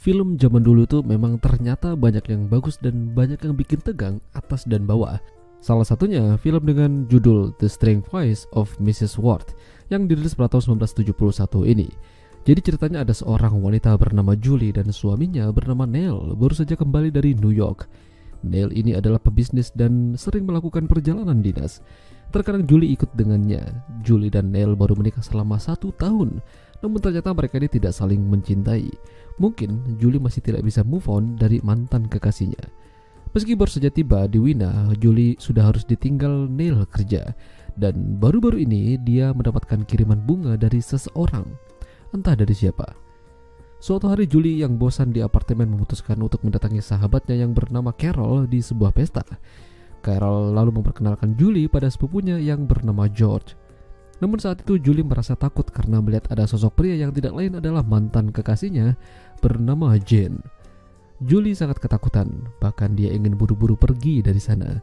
Film zaman dulu tuh memang ternyata banyak yang bagus dan banyak yang bikin tegang atas dan bawah. Salah satunya film dengan judul The Strange Voice of Mrs. Ward yang dirilis pada tahun 1971 ini. Jadi ceritanya ada seorang wanita bernama Julie dan suaminya bernama Neil baru saja kembali dari New York. Neil ini adalah pebisnis dan sering melakukan perjalanan dinas. Terkadang Julie ikut dengannya. Julie dan Neil baru menikah selama 1 tahun, namun ternyata mereka ini tidak saling mencintai. Mungkin Julie masih tidak bisa move on dari mantan kekasihnya. Meski baru saja tiba di Wina, Julie sudah harus ditinggal Neil kerja. Dan baru-baru ini dia mendapatkan kiriman bunga dari seseorang, entah dari siapa. Suatu hari Julie yang bosan di apartemen memutuskan untuk mendatangi sahabatnya yang bernama Carol di sebuah pesta. Carol lalu memperkenalkan Julie pada sepupunya yang bernama George. Namun saat itu Julie merasa takut karena melihat ada sosok pria yang tidak lain adalah mantan kekasihnya bernama Jane. Julie sangat ketakutan, bahkan dia ingin buru-buru pergi dari sana.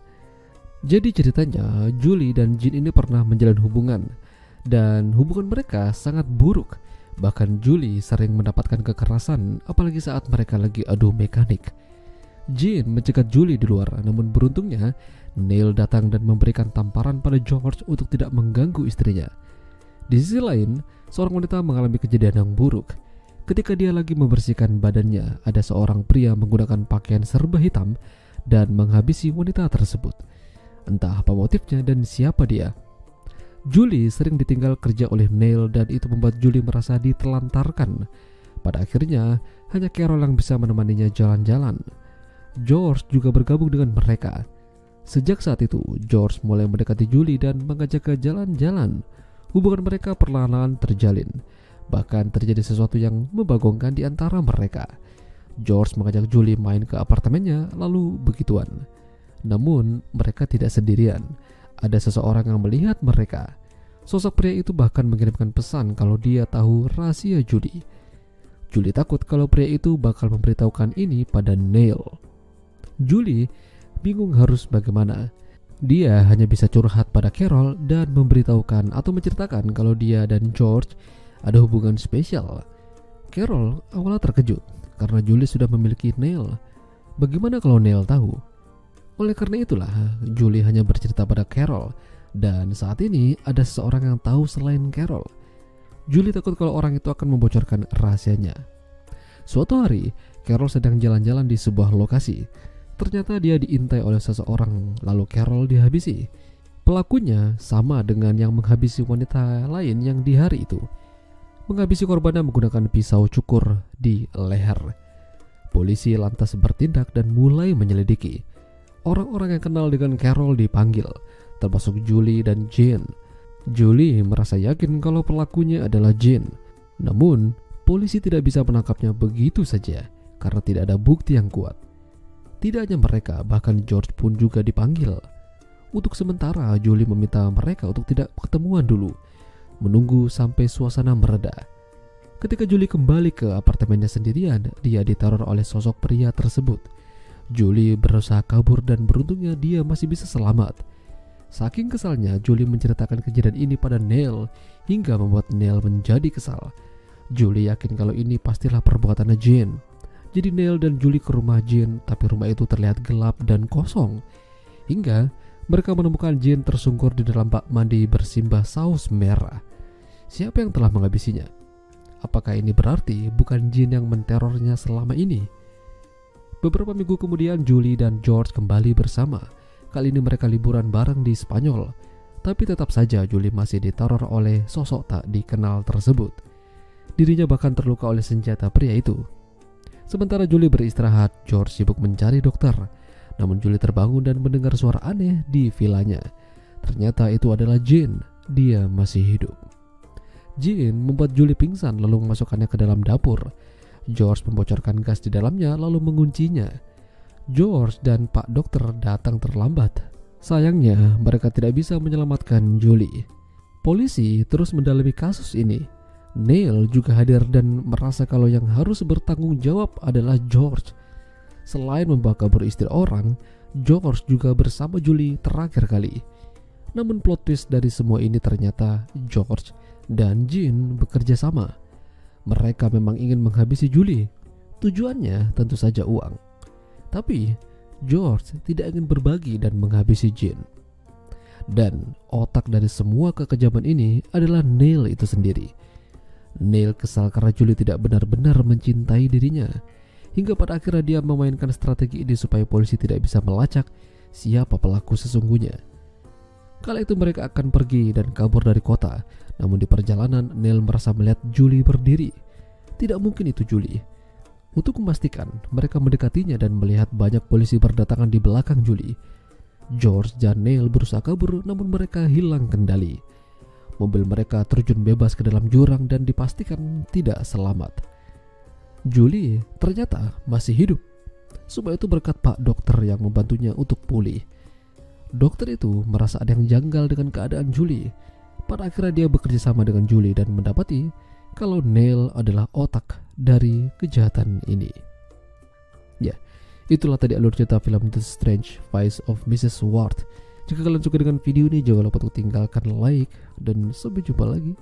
Jadi ceritanya Julie dan Jane ini pernah menjalin hubungan, dan hubungan mereka sangat buruk. Bahkan Julie sering mendapatkan kekerasan, apalagi saat mereka lagi adu mekanik. Jane mencegat Julie di luar, namun beruntungnya Neil datang dan memberikan tamparan pada George untuk tidak mengganggu istrinya. Di sisi lain, seorang wanita mengalami kejadian yang buruk. Ketika dia lagi membersihkan badannya, ada seorang pria menggunakan pakaian serba hitam dan menghabisi wanita tersebut. Entah apa motifnya dan siapa dia. Julie sering ditinggal kerja oleh Neil dan itu membuat Julie merasa ditelantarkan. Pada akhirnya, hanya Carol yang bisa menemaninya jalan-jalan. George juga bergabung dengan mereka. Sejak saat itu, George mulai mendekati Julie dan mengajak ke jalan-jalan. Hubungan mereka perlahan-lahan terjalin. Bahkan terjadi sesuatu yang membagongkan di antara mereka. George mengajak Julie main ke apartemennya, lalu begituan. Namun, mereka tidak sendirian. Ada seseorang yang melihat mereka. Sosok pria itu bahkan mengirimkan pesan kalau dia tahu rahasia Julie. Julie takut kalau pria itu bakal memberitahukan ini pada Neil. Julie bingung harus bagaimana. Dia hanya bisa curhat pada Carol dan memberitahukan atau menceritakan kalau dia dan George ada hubungan spesial. Carol awalnya terkejut karena Julie sudah memiliki Neil. Bagaimana kalau Neil tahu? Oleh karena itulah Julie hanya bercerita pada Carol, dan saat ini ada seseorang yang tahu selain Carol. Julie takut kalau orang itu akan membocorkan rahasianya. Suatu hari, Carol sedang jalan-jalan di sebuah lokasi. Ternyata dia diintai oleh seseorang, lalu Carol dihabisi. Pelakunya sama dengan yang menghabisi wanita lain yang di hari itu. Menghabisi korbannya menggunakan pisau cukur di leher. Polisi lantas bertindak dan mulai menyelidiki. Orang-orang yang kenal dengan Carol dipanggil, termasuk Julie dan Jane. Julie merasa yakin kalau pelakunya adalah Jane. Namun, polisi tidak bisa menangkapnya begitu saja karena tidak ada bukti yang kuat. Tidak hanya mereka, bahkan George pun juga dipanggil. Untuk sementara, Julie meminta mereka untuk tidak ketemuan dulu, menunggu sampai suasana mereda. Ketika Julie kembali ke apartemennya sendirian, dia diteror oleh sosok pria tersebut. Julie berusaha kabur dan beruntungnya dia masih bisa selamat. Saking kesalnya, Julie menceritakan kejadian ini pada Neil hingga membuat Neil menjadi kesal. Julie yakin kalau ini pastilah perbuatannya Jane. Jadi Neil dan Julie ke rumah Jane, tapi rumah itu terlihat gelap dan kosong. Hingga mereka menemukan Jane tersungkur di dalam bak mandi bersimbah saus merah. Siapa yang telah menghabisinya? Apakah ini berarti bukan Jane yang menterornya selama ini? Beberapa minggu kemudian Julie dan George kembali bersama. Kali ini mereka liburan bareng di Spanyol. Tapi tetap saja Julie masih diteror oleh sosok tak dikenal tersebut. Dirinya bahkan terluka oleh senjata pria itu. Sementara Julie beristirahat, George sibuk mencari dokter. Namun Julie terbangun dan mendengar suara aneh di vilanya. Ternyata itu adalah Jane. Dia masih hidup. Jane membuat Julie pingsan lalu memasukkannya ke dalam dapur. George membocorkan gas di dalamnya lalu menguncinya. George dan Pak Dokter datang terlambat. Sayangnya mereka tidak bisa menyelamatkan Julie. Polisi terus mendalami kasus ini. Neil juga hadir dan merasa kalau yang harus bertanggung jawab adalah George. Selain membawa kabur istri orang, George juga bersama Julie terakhir kali. Namun plot twist dari semua ini ternyata George dan Jane bekerja sama. Mereka memang ingin menghabisi Julie. Tujuannya tentu saja uang. Tapi George tidak ingin berbagi dan menghabisi Jean. Dan otak dari semua kekejaman ini adalah Neil itu sendiri. Neil kesal karena Julie tidak benar-benar mencintai dirinya, hingga pada akhirnya dia memainkan strategi ini supaya polisi tidak bisa melacak siapa pelaku sesungguhnya. Kala itu mereka akan pergi dan kabur dari kota. Namun di perjalanan Neil merasa melihat Julie berdiri. Tidak mungkin itu Julie. Untuk memastikan, mereka mendekatinya dan melihat banyak polisi berdatangan di belakang Julie. George dan Neil berusaha kabur, namun mereka hilang kendali. Mobil mereka terjun bebas ke dalam jurang dan dipastikan tidak selamat. Julie ternyata masih hidup. Semua itu berkat Pak Dokter yang membantunya untuk pulih. Dokter itu merasa ada yang janggal dengan keadaan Julie. Pada akhirnya dia bekerja sama dengan Julie dan mendapati kalau Neil adalah otak dari kejahatan ini. Ya, itulah tadi alur cerita film The Strange Vice of Mrs. Ward. Jika kalian suka dengan video ini, jangan lupa untuk tinggalkan like dan sampai jumpa lagi.